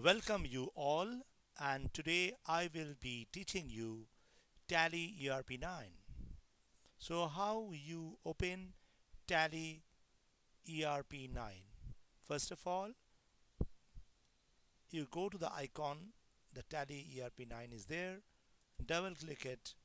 Welcome you all, and today I will be teaching you Tally ERP9. So how you open Tally ERP9? First of all, you go to the icon, the Tally ERP9 is there, double click it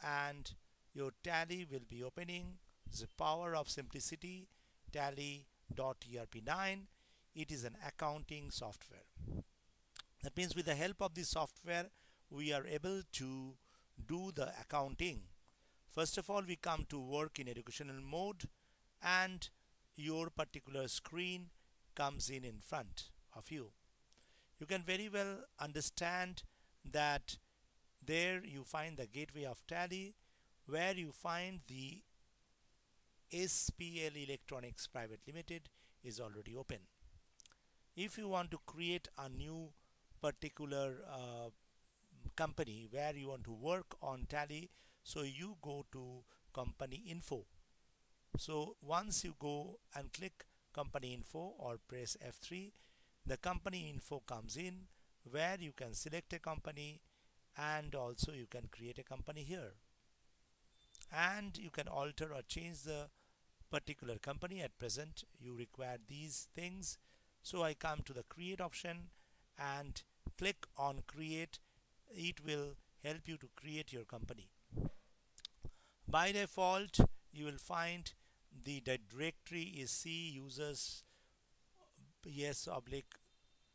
and your Tally will be opening. The power of simplicity, Tally.erp9. It is an accounting software. That means with the help of this software, we are able to do the accounting. First of all, we come to work in educational mode and your particular screen comes in front of you. You can very well understand that there you find the gateway of Tally where you find the SPL Electronics Private Limited is already open. If you want to create a new particular company where you want to work on Tally, so you go to company info. So once you go and click company info or press F3, the company info comes in where you can select a company and also you can create a company here, and you can alter or change the particular company. At present you require these things, so I come to the create option and click on create. It will help you to create your company. By default you will find the directory is C users, yes, oblique,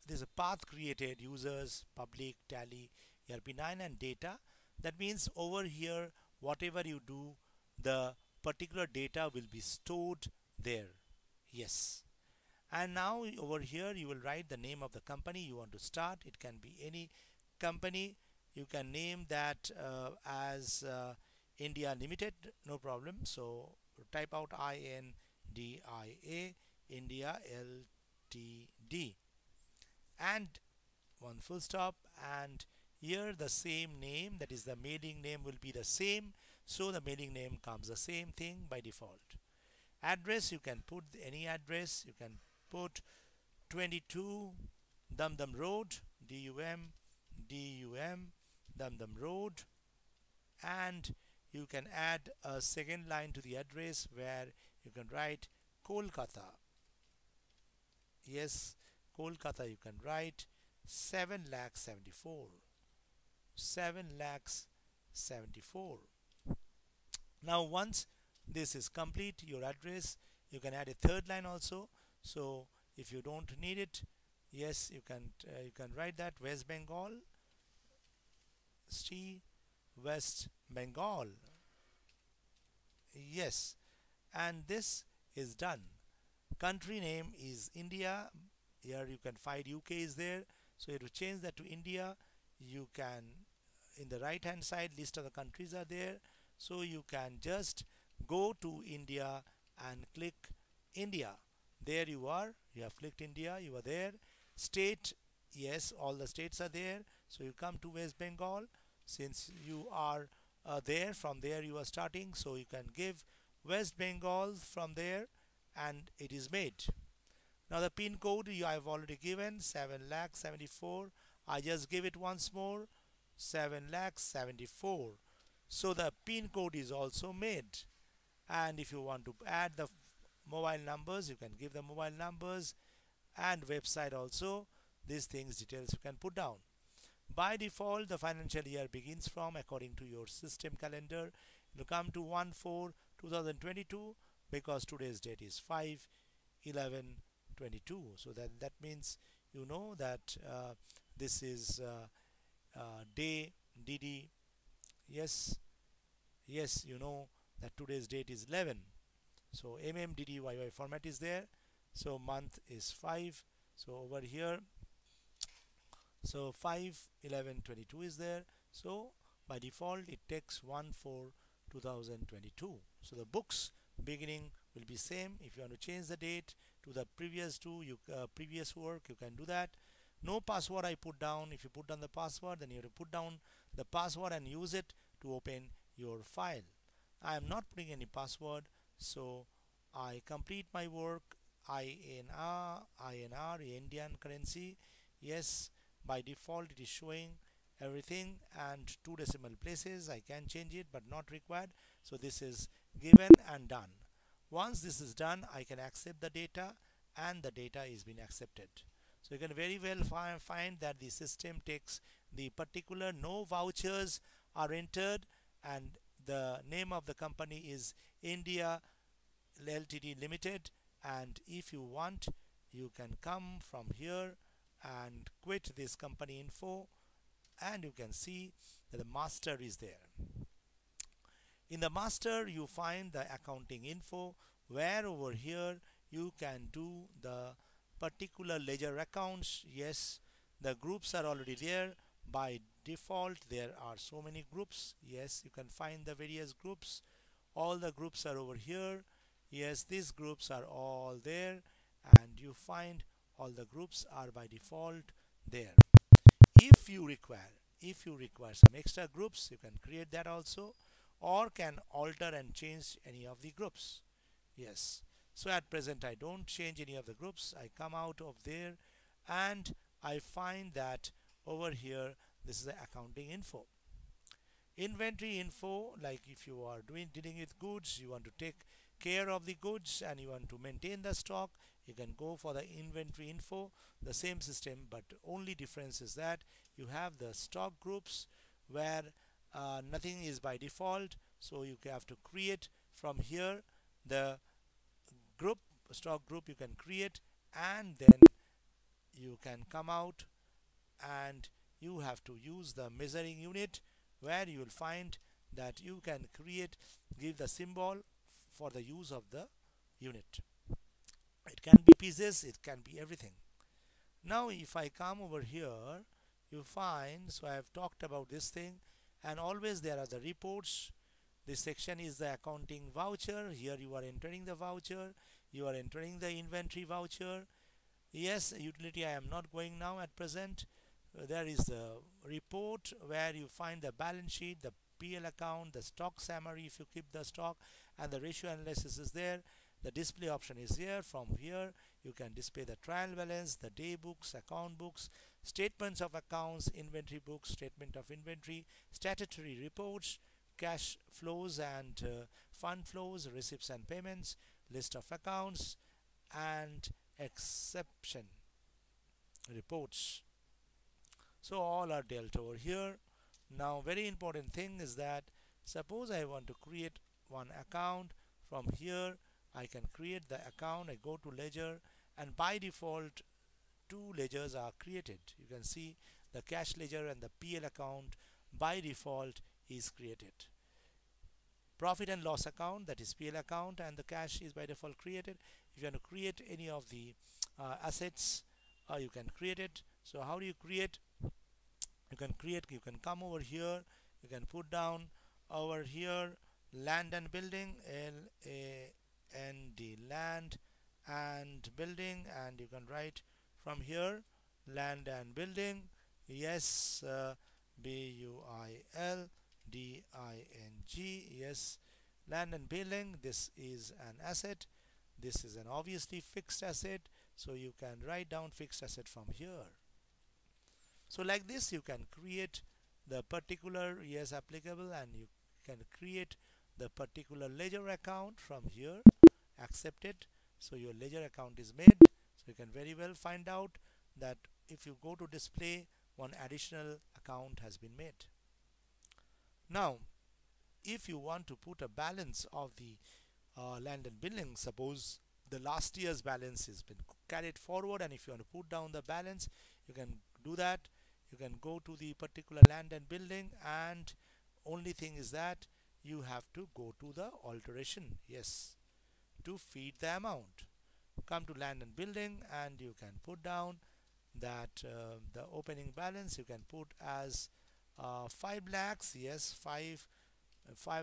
there's a path created users public Tally ERP9 and data. That means over here whatever you do, the particular data will be stored there. Yes. And now over here you will write the name of the company you want to start. It can be any company. You can name that as India Limited, no problem. So type out INDIA, India Ltd, and one full stop, and here the same name, that is the mailing name, will be the same, so the mailing name comes the same thing by default. Address, you can put any address. You can put 22 Dum Dum Road, DUM Dum Dum Road, and you can add a second line to the address where you can write Kolkata. Yes, Kolkata you can write 7 lakhs 74, 7 lakhs 74. Now once this is complete, your address, you can add a third line also. So if you don't need it, yes, you can write that West Bengal, Sri West Bengal. Yes, and this is done. Country name is India. Here you can find UK is there, so you have to change that to India. You can, in the right hand side, list of the countries are there, so you can just go to India and click India. There you are, you have clicked India, you are there. State, yes, all the states are there, so you come to West Bengal. Since you are there, from there you are starting, so you can give West Bengal from there, and it is made. Now the pin code I have already given 7 lakh 74. I just give it once more, 7 lakh 74. So the pin code is also made. And if you want to add the mobile numbers, you can give the mobile numbers, and website also. These things details you can put down. By default the financial year begins from, according to your system calendar, you come to 1/4/2022 because today's date is 5/11/22. So that means you know that this is day DD. Yes, yes, you know that today's date is 11. So MMDDYY format is there. So month is 5. So over here, so 5/11/22 is there. So by default it takes 1/4/2022. So the books beginning will be same. If you want to change the date to the previous previous work, you can do that. No password I put down. If you put down the password, then you have to put down the password and use it to open your file. I am not putting any password, so I complete my work. INR Indian currency. Yes, by default it is showing everything and two decimal places. I can change it but not required. So this is given and done. Once this is done, I can accept the data and the data is being accepted. So you can very well find that the system takes the particular, no vouchers are entered, and the name of the company is India Ltd Limited. And if you want, you can come from here and quit this company info, and you can see that the master is there. In the master you find the accounting info, where over here you can do the particular ledger accounts. Yes, the groups are already there. By default there are so many groups. Yes, you can find the various groups. All the groups are over here. Yes, these groups are all there, and you find all the groups are by default there. If you require some extra groups, you can create that also, or can alter and change any of the groups. Yes, so at present I don't change any of the groups. I come out of there and I find that over here this is the accounting info. Inventory info, like if you are dealing with goods, you want to take care of the goods and you want to maintain the stock, you can go for the inventory info, the same system, but only difference is that you have the stock groups where nothing is by default, so you have to create from here the group, stock group you can create, and then you can come out and you have to use the measuring unit, where you will find that you can give the symbol for the use of the unit. It can be pieces, it can be everything. Now if I come over here, you find, so I have talked about this thing, and always there are the reports. This section is the accounting voucher. Here you are entering the voucher, you are entering the inventory voucher. Yes, utility I am not going now at present. There is the report where you find the balance sheet, the PL account, the stock summary if you keep the stock, and the ratio analysis is there. The display option is here. From here you can display the trial balance, the day books, account books, statements of accounts, inventory books, statement of inventory, statutory reports, cash flows and fund flows, receipts and payments, list of accounts, and exception reports. So all are dealt over here. Now very important thing is that suppose I want to create one account. From here I can create the account. I go to ledger, and by default two ledgers are created. You can see the cash ledger and the PL account by default is created. Profit and loss account, that is PL account, and the cash is by default created. If you want to create any of the assets, you can create it. So how do you create? You can come over here, you can put down over here land and building, LAND, land and building, and you can write from here land and building. Yes, BUILDING. Yes, land and building. This is an asset, this is an obviously fixed asset, so you can write down fixed asset from here. So like this you can create the particular, yes, applicable, and you can create the particular ledger account from here, accept it. So your ledger account is made. So you can very well find out that if you go to display, one additional account has been made. Now if you want to put a balance of the land and building, suppose the last year's balance has been carried forward, and if you want to put down the balance, you can do that. You can go to the particular land and building, and only thing is that you have to go to the alteration, yes, to feed the amount. Come to land and building, and you can put down that the opening balance you can put as 5 lakhs. Yes, 5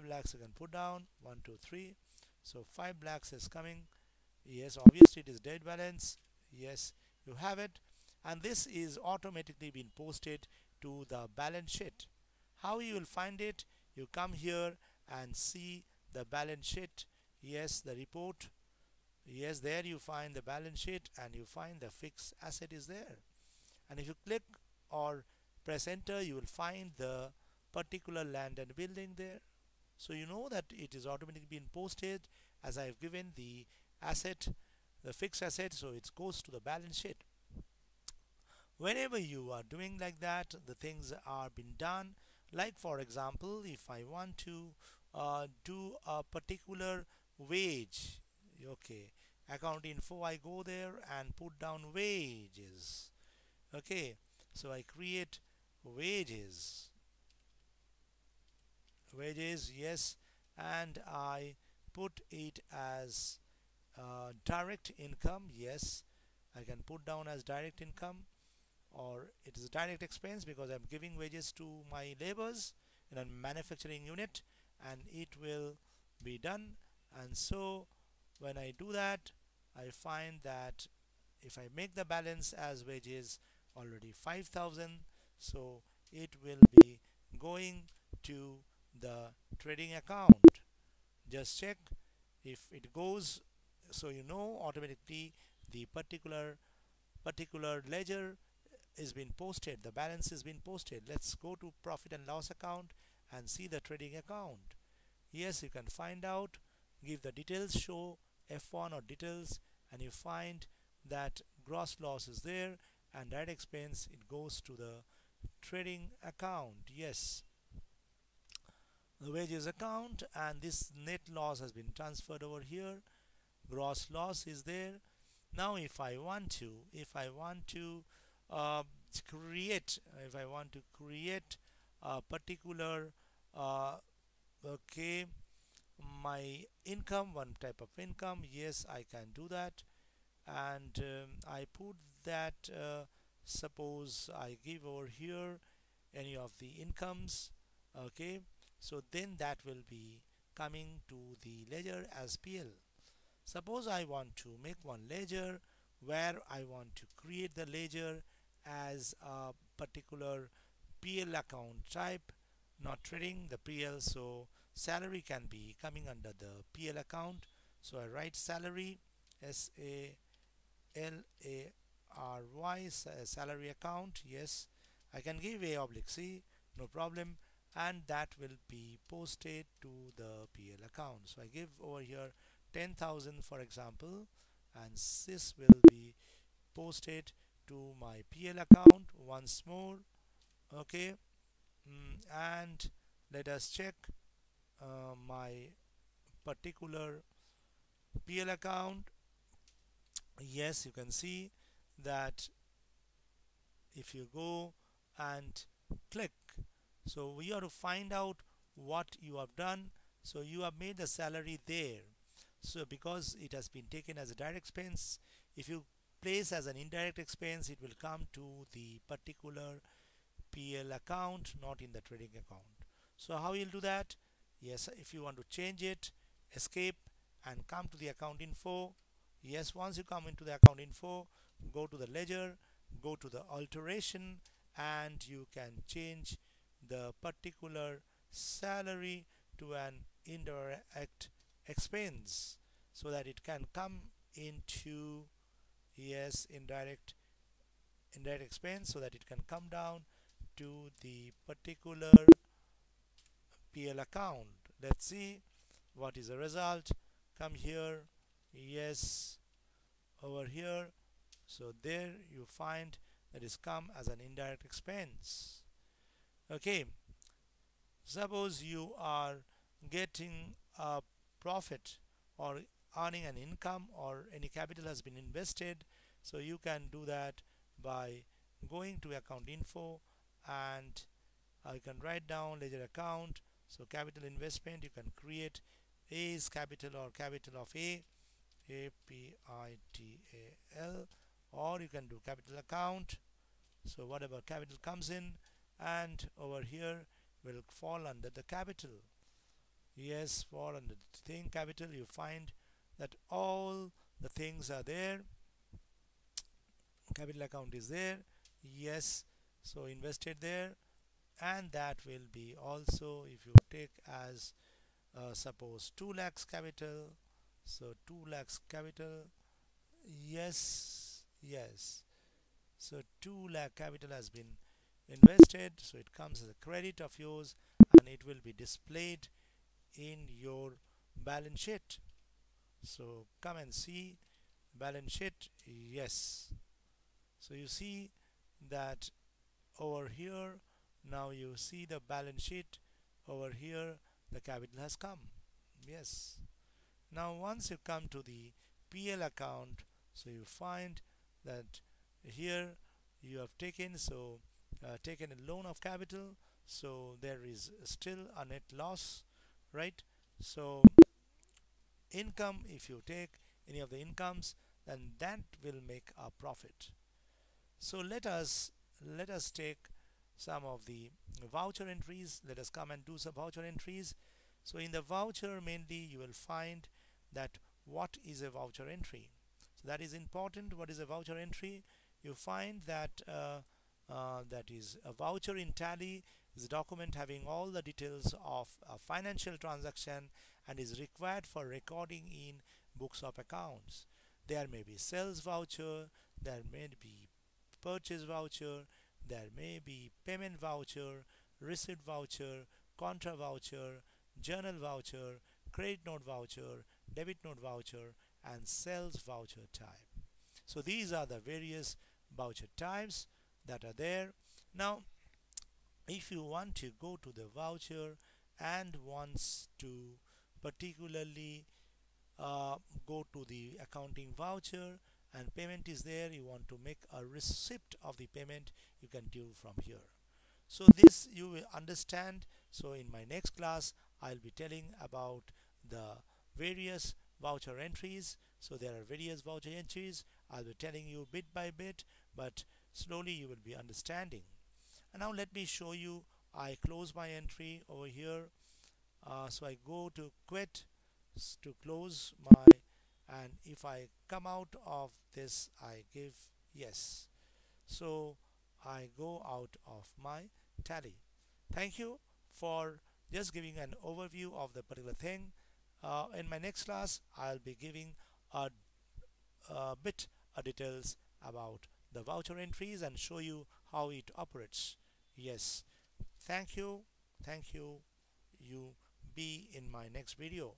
lakhs you can put down, 1 2 3. So 5 lakhs is coming. Yes, obviously it is dead balance. Yes, you have it, and this is automatically been posted to the balance sheet. How you will find it? You come here and see the balance sheet. Yes, the report. Yes, there you find the balance sheet, and you find the fixed asset is there, and if you click or press enter, you will find the particular land and building there. So you know that it is automatically being posted as I have given the asset, the fixed asset, so it goes to the balance sheet. Whenever you are doing like that, the things are being done. Like for example, if I want to do a particular wage, okay, account info, I go there and put down wages. Okay, so I create wages, yes, and I put it as direct income. Yes, I can put down as direct income, or it is a direct expense because I'm giving wages to my laborers in a manufacturing unit, and it will be done. And so when I do that, I find that if I make the balance as wages already 5,000, so it will be going to the trading account. Just check if it goes, so you know automatically the particular ledger is been posted, the balance is been posted. Let's go to profit and loss account and see the trading account. Yes, you can find out, give the details, show F1 or details, and you find that gross loss is there, and that expense it goes to the trading account. Yes, the wages account, and this net loss has been transferred over here. Gross loss is there. Now if I want to uh, create if I want to create a particular uh, okay, my income, one type of income, yes, I can do that. And I put that suppose I give over here any of the incomes. Okay, so then that will be coming to the ledger as PL. Suppose I want to make one ledger where I want to create the ledger as a particular PL account type, not trading the PL, so salary can be coming under the PL account. So I write salary, SALARY, salary account. Yes, I can give A oblique C, no problem, and that will be posted to the PL account. So I give over here 10,000 for example, and this will be posted to my PL account once more. Okay, and let us check my particular PL account. Yes, you can see that if you go and click, so we have to find out what you have done. So you have made the salary there, so because it has been taken as a direct expense, if you place as an indirect expense, it will come to the particular PL account, not in the trading account. So how you'll do that? Yes, if you want to change it, escape and come to the account info. Yes, once you come into the account info, go to the ledger, go to the alteration, and you can change the particular salary to an indirect expense so that it can come into, yes, indirect expense, so that it can come down to the particular PL account. Let's see what is the result. Come here, yes, over here. So there you find that is come as an indirect expense. Okay, suppose you are getting a profit or earning an income, or any capital has been invested, so you can do that by going to account info, and you can write down ledger account. So capital investment, you can create A is capital or capital of APITAL, or you can do capital account. So whatever capital comes in, and over here will fall under the capital. Yes, fall under the thing capital. You find that all the things are there. Capital account is there. Yes, so invested there, and that will be also, if you take as suppose 2 lakhs capital, so 2 lakhs capital. Yes, yes, So 2 lakh capital has been invested, so it comes as a credit of yours and it will be displayed in your balance sheet. So come and see balance sheet. Yes, so you see that over here, now you see the balance sheet. Over here the capital has come. Yes, now once you come to the PL account, so you find that here you have taken, taken a loan of capital, so there is still a net loss, right? So income, if you take any of the incomes, then that will make a profit. So let us take some of the voucher entries. Let us come and do some voucher entries. So in the voucher, mainly you will find that what is a voucher entry. So that is important. What is a voucher entry? You find that that is a voucher in Tally is a document having all the details of a financial transaction and is required for recording in books of accounts. There may be sales voucher, there may be purchase voucher, there may be payment voucher, receipt voucher, contra voucher, journal voucher, credit note voucher, debit note voucher, and sales voucher type. So these are the various voucher types that are there. Now, if you want to go to the voucher and wants to particularly go to the accounting voucher and payment is there, you want to make a receipt of the payment, you can do from here. So this you will understand. So in my next class I'll be telling about the various voucher entries. So there are various voucher entries. I'll be telling you bit by bit, but slowly you will be understanding. And now let me show you. I close my entry over here. So I go to quit to close my, and if I come out of this I give yes. So I go out of my Tally. Thank you for just giving an overview of the particular thing. In my next class I'll be giving a bit of details about the voucher entries and show you how it operates. Yes, thank you. You be in my next video.